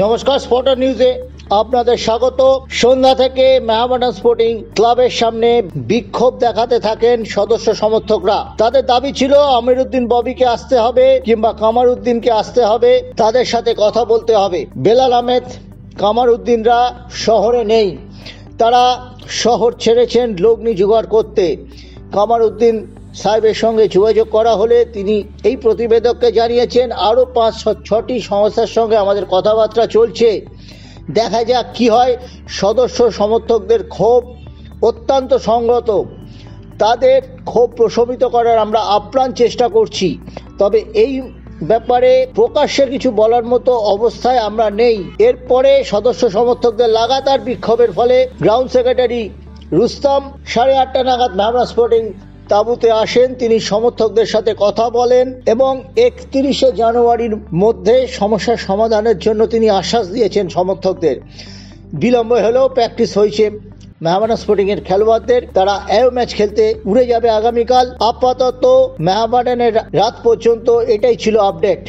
নমস্কার, স্পটার নিউজে আপনাদের স্বাগত। সন্ধ্যা থেকে মেহমাডান স্পোর্টিং ক্লাবের সামনে বিক্ষোভ দেখাতে থাকেন সদস্য সমর্থকরা। তাদের দাবি ছিল আমিরউদ্দিন ববিকে আসতে হবে কিংবা কামারউদ্দিনকে আসতে হবে, তাদের সাথে কথা বলতে হবে। বেলাল আহমেদ, কামারউদ্দিনরা শহরে নেই, তারা শহর ছেড়েছেন লগ্নি জোগাড় করতে। কামারউদ্দিন সাহেবের সঙ্গে যোগাযোগ করা হলে তিনি এই প্রতিবেদককে জানিয়েছেন আরও 5-6টি সংস্থার সঙ্গে আমাদের কথাবার্তা চলছে, দেখা যাক কি হয়। সদস্য সমর্থকদের ক্ষোভ অত্যন্ত সংগত, তাদের ক্ষোভ প্রশমিত করার আমরা আপ্রাণ চেষ্টা করছি, তবে এই ব্যাপারে প্রকাশ্যে কিছু বলার মতো অবস্থায় আমরা নেই। এরপরে সদস্য সমর্থকদের লাগাতার বিক্ষোভের ফলে গ্রাউন্ড সেক্রেটারি রুস্তম 8:30 নাগাদ মেহমাডান স্পোর্টিং তাঁবুতে আসেন। তিনি সমর্থকদের সাথে কথা বলেন এবং 31শে জানুয়ারির মধ্যে সমস্যার সমাধানের জন্য তিনি আশ্বাস দিয়েছেন সমর্থকদের। বিলম্ব হলেও প্র্যাকটিস হয়েছে মেহমাডান স্পোর্টিং এর খেলোয়াড়দের, তারা এও ম্যাচ খেলতে উড়ে যাবে আগামীকাল। আপাতত মেহমাডানের রাত পর্যন্ত এটাই ছিল আপডেট।